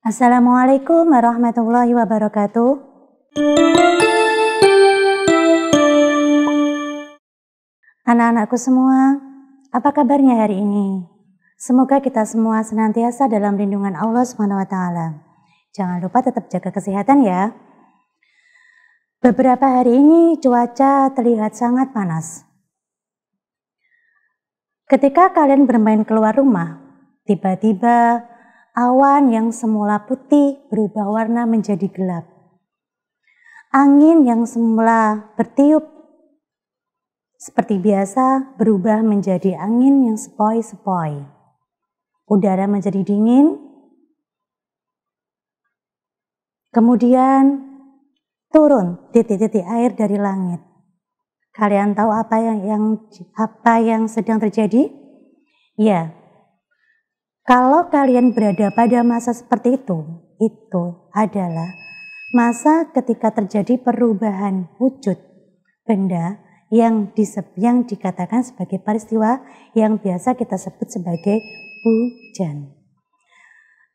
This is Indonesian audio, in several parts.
Assalamualaikum warahmatullahi wabarakatuh. Anak-anakku semua, apa kabarnya hari ini? Semoga kita semua senantiasa dalam lindungan Allah SWT. Jangan lupa tetap jaga kesehatan ya. Beberapa hari ini cuaca terlihat sangat panas. Ketika kalian bermain keluar rumah, tiba-tiba awan yang semula putih berubah warna menjadi gelap. Angin yang semula bertiup seperti biasa berubah menjadi angin yang sepoi-sepoi. Udara menjadi dingin. Kemudian turun titik-titik air dari langit. Kalian tahu apa yang sedang terjadi? Ya. Kalau kalian berada pada masa seperti itu adalah masa ketika terjadi perubahan wujud benda yang dikatakan sebagai peristiwa yang biasa kita sebut sebagai hujan.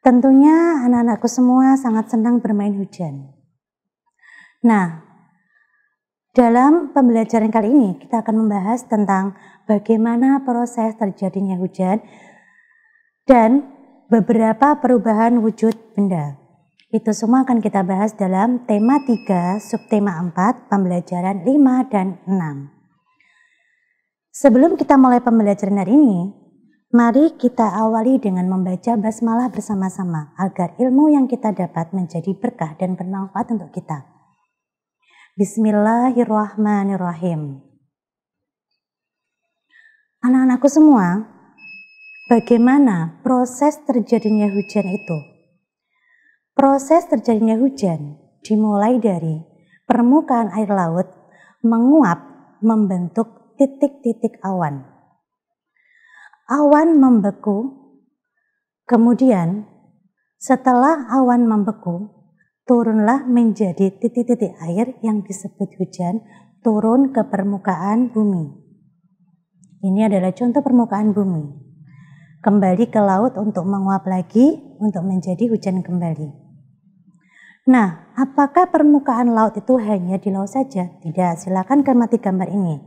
Tentunya anak-anakku semua sangat senang bermain hujan. Nah, dalam pembelajaran kali ini kita akan membahas tentang bagaimana proses terjadinya hujan dan beberapa perubahan wujud benda. Itu semua akan kita bahas dalam tema 3, subtema 4, pembelajaran 5 dan 6. Sebelum kita mulai pembelajaran hari ini, mari kita awali dengan membaca basmalah bersama-sama agar ilmu yang kita dapat menjadi berkah dan bermanfaat untuk kita. Bismillahirrahmanirrahim. Anak-anakku semua, bagaimana proses terjadinya hujan itu? Proses terjadinya hujan dimulai dari permukaan air laut menguap membentuk titik-titik awan. Awan membeku, kemudian setelah awan membeku, turunlah menjadi titik-titik air yang disebut hujan turun ke permukaan bumi. Ini adalah contoh permukaan bumi. Kembali ke laut untuk menguap lagi untuk menjadi hujan kembali. Nah, apakah permukaan laut itu hanya di laut saja? Tidak, silakan amati gambar ini.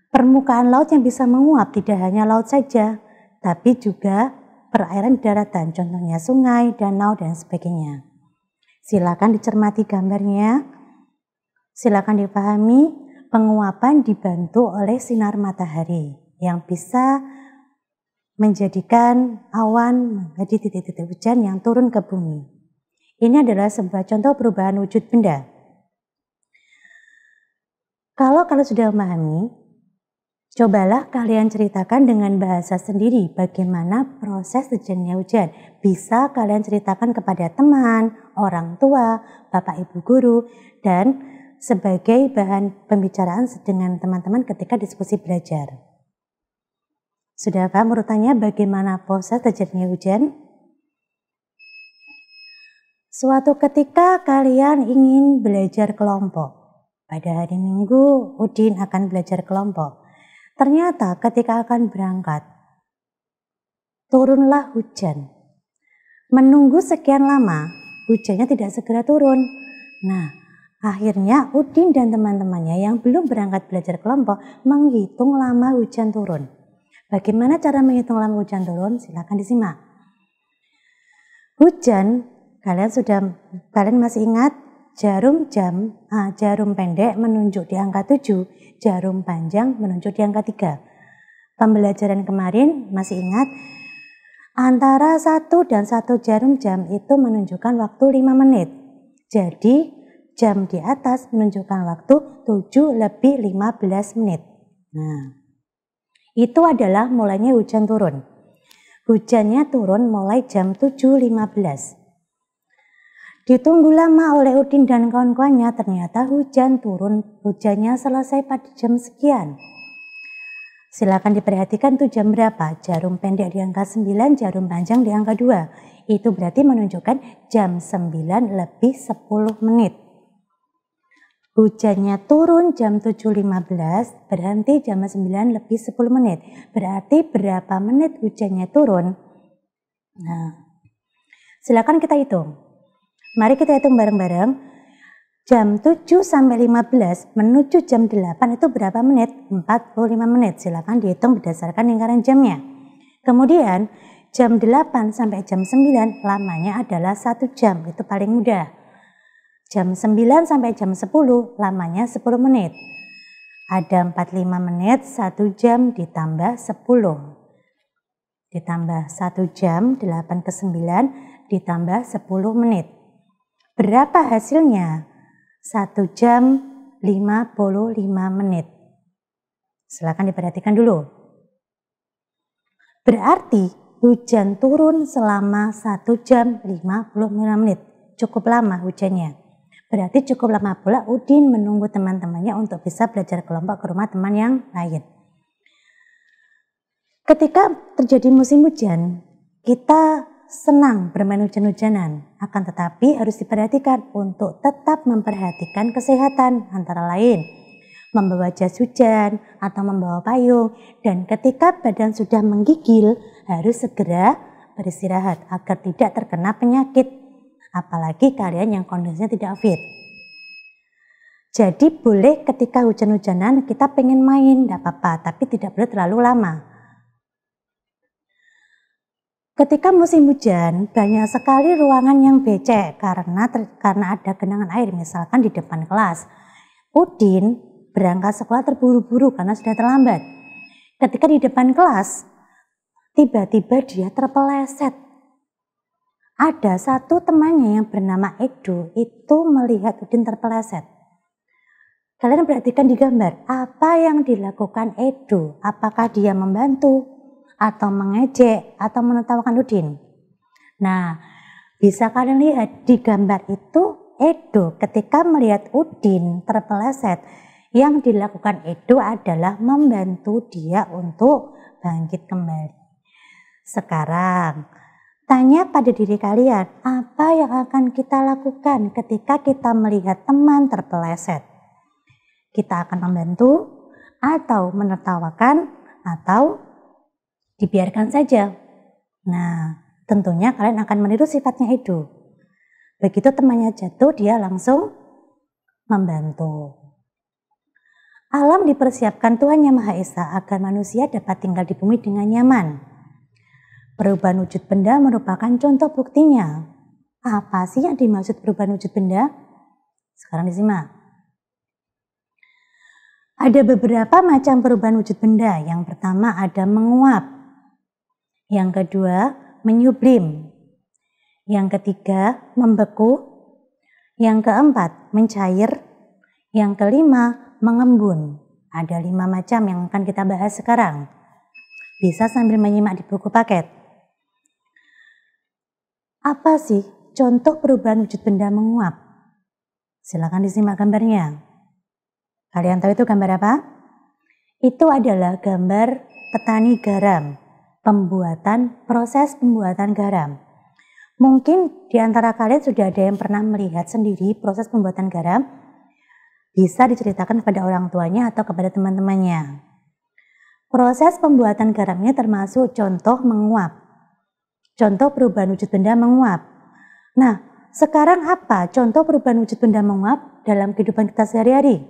Permukaan laut yang bisa menguap tidak hanya laut saja, tapi juga perairan daratan, contohnya sungai, danau, dan sebagainya. Silakan dicermati gambarnya, silakan dipahami. Penguapan dibantu oleh sinar matahari yang bisa menjadikan awan menjadi titik-titik hujan yang turun ke bumi. Ini adalah sebuah contoh perubahan wujud benda. Kalau kalian sudah memahami, cobalah kalian ceritakan dengan bahasa sendiri bagaimana proses terjadinya hujan. Bisa kalian ceritakan kepada teman, orang tua, bapak ibu guru, dan sebagai bahan pembicaraan dengan teman-teman ketika diskusi belajar. Sudah paham urutannya bagaimana proses terjadinya hujan? Suatu ketika kalian ingin belajar kelompok. Pada hari Minggu, Udin akan belajar kelompok. Ternyata ketika akan berangkat, turunlah hujan. Menunggu sekian lama, hujannya tidak segera turun. Nah, akhirnya Udin dan teman-temannya yang belum berangkat belajar kelompok menghitung lama hujan turun. Bagaimana cara menghitung lama hujan turun? Silakan disimak. Hujan, kalian masih ingat jarum pendek menunjuk di angka 7, jarum panjang menunjuk di angka 3. Pembelajaran kemarin masih ingat antara 1 dan 1 jarum jam itu menunjukkan waktu 5 menit. Jadi jam di atas menunjukkan waktu 7:15 menit. Nah, itu adalah mulainya hujan turun. Hujannya turun mulai jam 7:15. Ditunggu lama oleh Udin dan kawan-kawannya, ternyata hujannya selesai pada jam sekian. Silakan diperhatikan tuh jam berapa, jarum pendek di angka 9, jarum panjang di angka 2. Itu berarti menunjukkan jam 9:10 menit. Hujannya turun jam 7.15, berhenti jam 9 lebih 10 menit. Berarti berapa menit hujannya turun? Nah, Silakan kita hitung. Mari kita hitung bareng-bareng. Jam 7 sampai 15 menuju jam 8 itu berapa menit? 45 menit. Silakan dihitung berdasarkan lingkaran jamnya. Kemudian jam 8 sampai jam 9 lamanya adalah 1 jam. Itu paling mudah. Jam 9 sampai jam 10 lamanya 10 menit. Ada 45 menit, 1 jam ditambah 10. Ditambah 1 jam, 8 ke 9, ditambah 10 menit. Berapa hasilnya? 1 jam 55 menit. Silakan diperhatikan dulu. Berarti hujan turun selama 1 jam 55 menit. Cukup lama hujannya. Berarti cukup lama pula Udin menunggu teman-temannya untuk bisa belajar kelompok ke rumah teman yang lain. Ketika terjadi musim hujan, kita senang bermain hujan-hujanan, akan tetapi harus diperhatikan untuk tetap memperhatikan kesehatan, antara lain membawa jas hujan atau membawa payung, dan ketika badan sudah menggigil harus segera beristirahat agar tidak terkena penyakit, apalagi kalian yang kondisinya tidak fit. Jadi boleh ketika hujan-hujanan kita pengen main, tidak apa-apa, tapi tidak boleh terlalu lama. Ketika musim hujan, banyak sekali ruangan yang becek karena ada genangan air, misalkan di depan kelas. Udin berangkat sekolah terburu-buru karena sudah terlambat. Ketika di depan kelas, tiba-tiba dia terpeleset. Ada satu temannya yang bernama Edo itu melihat Udin terpeleset. Kalian perhatikan di gambar, apa yang dilakukan Edo? Apakah dia membantu? Atau mengejek, atau menertawakan Udin. Nah, bisa kalian lihat di gambar itu Edo ketika melihat Udin terpeleset, yang dilakukan Edo adalah membantu dia untuk bangkit kembali. Sekarang, tanya pada diri kalian, apa yang akan kita lakukan ketika kita melihat teman terpeleset? Kita akan membantu, atau menertawakan, atau dibiarkan saja. Nah, tentunya kalian akan meniru sifatnya Edo. Begitu temannya jatuh, dia langsung membantu. Alam dipersiapkan Tuhan Yang Maha Esa agar manusia dapat tinggal di bumi dengan nyaman. Perubahan wujud benda merupakan contoh buktinya. Apa sih yang dimaksud perubahan wujud benda? Sekarang disimak. Ada beberapa macam perubahan wujud benda. Yang pertama ada menguap. Yang kedua, menyublim. Yang ketiga, membeku. Yang keempat, mencair. Yang kelima, mengembun. Ada 5 macam yang akan kita bahas sekarang. Bisa sambil menyimak di buku paket. Apa sih contoh perubahan wujud benda menguap? Silakan disimak gambarnya. Kalian tahu itu gambar apa? Itu adalah gambar petani garam. Proses pembuatan garam. Mungkin di antara kalian sudah ada yang pernah melihat sendiri proses pembuatan garam. Bisa diceritakan kepada orang tuanya atau kepada teman-temannya. Proses pembuatan garam ini termasuk contoh menguap. Contoh perubahan wujud benda menguap. Nah, sekarang apa contoh perubahan wujud benda menguap dalam kehidupan kita sehari-hari?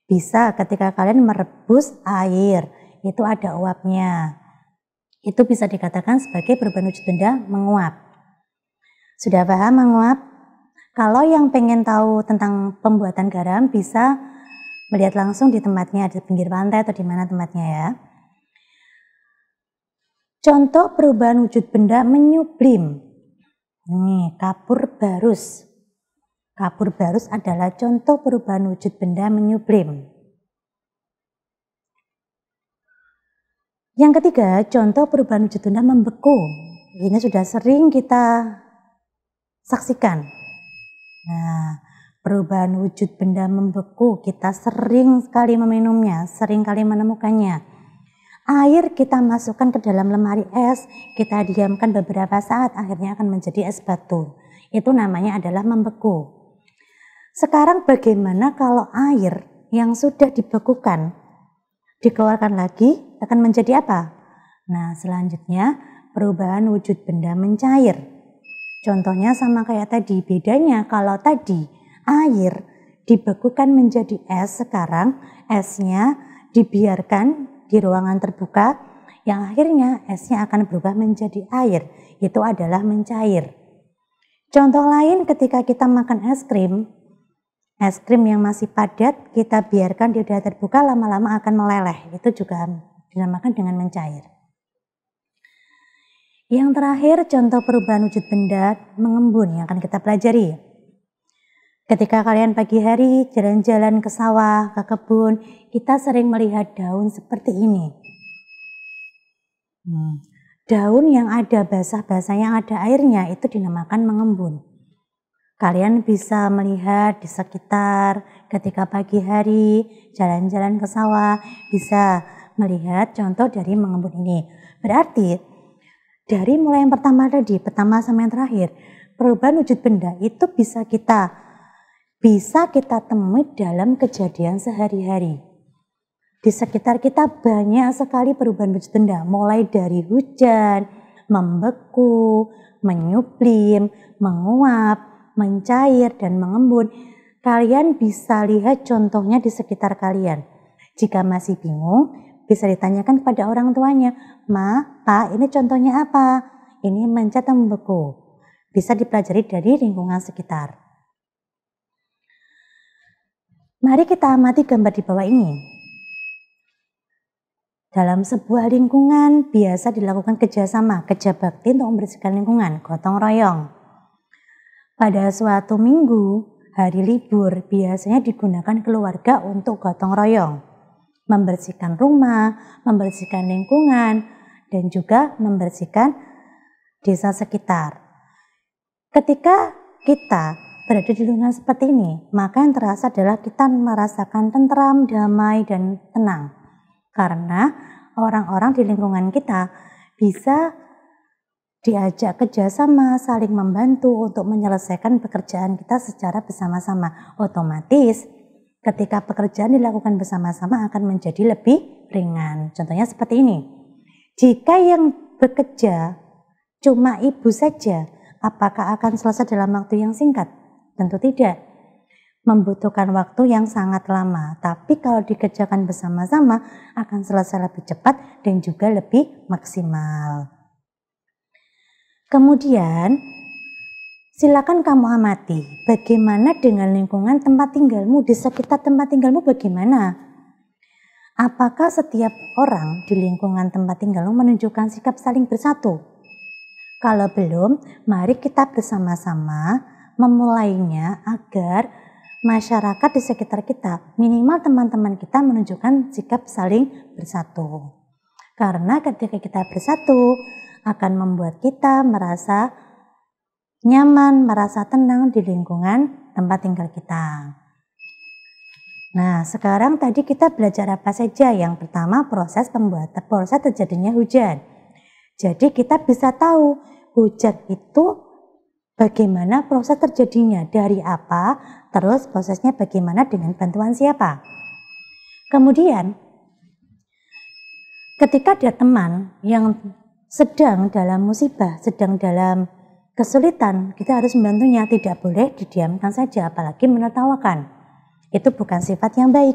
Bisa ketika kalian merebus air, itu ada uapnya. Itu bisa dikatakan sebagai perubahan wujud benda menguap. Sudah paham menguap? Kalau yang pengen tahu tentang pembuatan garam bisa melihat langsung di tempatnya, di pinggir pantai atau di mana tempatnya ya. Contoh perubahan wujud benda menyublim. Ini kapur barus. Kapur barus adalah contoh perubahan wujud benda menyublim. Yang ketiga, contoh perubahan wujud benda membeku. Ini sudah sering kita saksikan. Nah, perubahan wujud benda membeku kita sering sekali meminumnya, sering kali menemukannya. Air kita masukkan ke dalam lemari es, kita diamkan beberapa saat, akhirnya akan menjadi es batu. Itu namanya adalah membeku. Sekarang bagaimana kalau air yang sudah dibekukan dikeluarkan lagi akan menjadi apa? Nah, selanjutnya perubahan wujud benda mencair. Contohnya sama kayak tadi, bedanya kalau tadi air dibekukan menjadi es, sekarang esnya dibiarkan di ruangan terbuka, yang akhirnya esnya akan berubah menjadi air, itu adalah mencair. Contoh lain ketika kita makan es krim yang masih padat, kita biarkan di udara terbuka, lama-lama akan meleleh, itu juga dinamakan dengan mencair. Yang terakhir, contoh perubahan wujud benda mengembun yang akan kita pelajari. Ketika kalian pagi hari jalan-jalan ke sawah, ke kebun, kita sering melihat daun seperti ini. Daun yang ada basah-basah, yang ada airnya, itu dinamakan mengembun. Kalian bisa melihat di sekitar ketika pagi hari jalan-jalan ke sawah, bisa melihat contoh dari mengembun ini. Berarti dari mulai yang pertama tadi, pertama sama yang terakhir, perubahan wujud benda itu bisa kita temui dalam kejadian sehari-hari. Di sekitar kita banyak sekali perubahan wujud benda, mulai dari hujan, membeku, menyuplim, menguap, mencair, dan mengembun. Kalian bisa lihat contohnya di sekitar kalian. Jika masih bingung, bisa ditanyakan kepada orang tuanya, "Ma, Pa, ini contohnya apa? Ini mencat atau membeku?" Bisa dipelajari dari lingkungan sekitar. Mari kita amati gambar di bawah ini. Dalam sebuah lingkungan biasa dilakukan kerjasama, kerja bakti untuk membersihkan lingkungan, gotong royong. Pada suatu minggu, hari libur, biasanya digunakan keluarga untuk gotong royong, membersihkan rumah, membersihkan lingkungan, dan juga membersihkan desa sekitar. Ketika kita berada di lingkungan seperti ini, maka yang terasa adalah kita merasakan tentram, damai, dan tenang. Karena orang-orang di lingkungan kita bisa diajak kerjasama, saling membantu untuk menyelesaikan pekerjaan kita secara bersama-sama. Otomatis ketika pekerjaan dilakukan bersama-sama akan menjadi lebih ringan. Contohnya seperti ini. Jika yang bekerja cuma ibu saja, apakah akan selesai dalam waktu yang singkat? Tentu tidak. Membutuhkan waktu yang sangat lama. Tapi kalau dikerjakan bersama-sama akan selesai lebih cepat dan juga lebih maksimal. Kemudian, silakan kamu amati bagaimana dengan lingkungan tempat tinggalmu, di sekitar tempat tinggalmu bagaimana? Apakah setiap orang di lingkungan tempat tinggalmu menunjukkan sikap saling bersatu? Kalau belum, mari kita bersama-sama memulainya agar masyarakat di sekitar kita, minimal teman-teman kita menunjukkan sikap saling bersatu. Karena ketika kita bersatu, akan membuat kita merasa nyaman, merasa tenang di lingkungan tempat tinggal kita. Nah, sekarang tadi kita belajar apa saja? Yang pertama, proses terjadinya hujan. Jadi kita bisa tahu hujan itu bagaimana proses terjadinya, dari apa, terus prosesnya bagaimana, dengan bantuan siapa. Kemudian, ketika ada teman yang sedang dalam musibah, sedang dalam kesulitan, kita harus membantunya, tidak boleh didiamkan saja, apalagi menertawakan. Itu bukan sifat yang baik.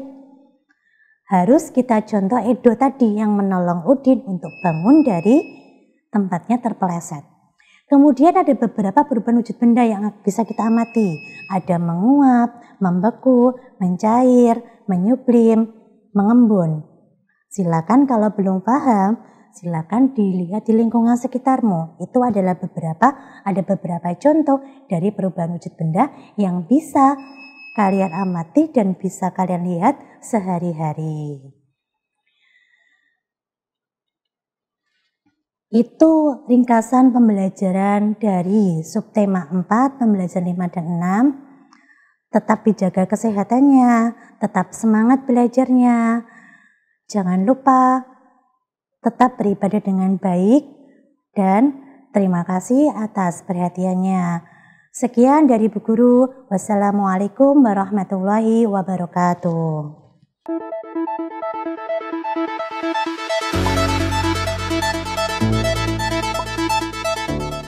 Harus kita contoh Edo tadi yang menolong Udin untuk bangun dari tempatnya terpeleset. Kemudian ada beberapa perubahan wujud benda yang bisa kita amati. Ada menguap, membeku, mencair, menyuplim, mengembun. Silakan kalau belum paham, silakan dilihat di lingkungan sekitarmu. Itu adalah ada beberapa contoh dari perubahan wujud benda yang bisa kalian amati dan bisa kalian lihat sehari-hari. Itu ringkasan pembelajaran dari subtema 4, pembelajaran 5 dan 6. Tetap dijaga kesehatannya, tetap semangat belajarnya. Jangan lupa tetap beribadah dengan baik dan terima kasih atas perhatiannya. Sekian dari Bu Guru. Wassalamualaikum warahmatullahi wabarakatuh.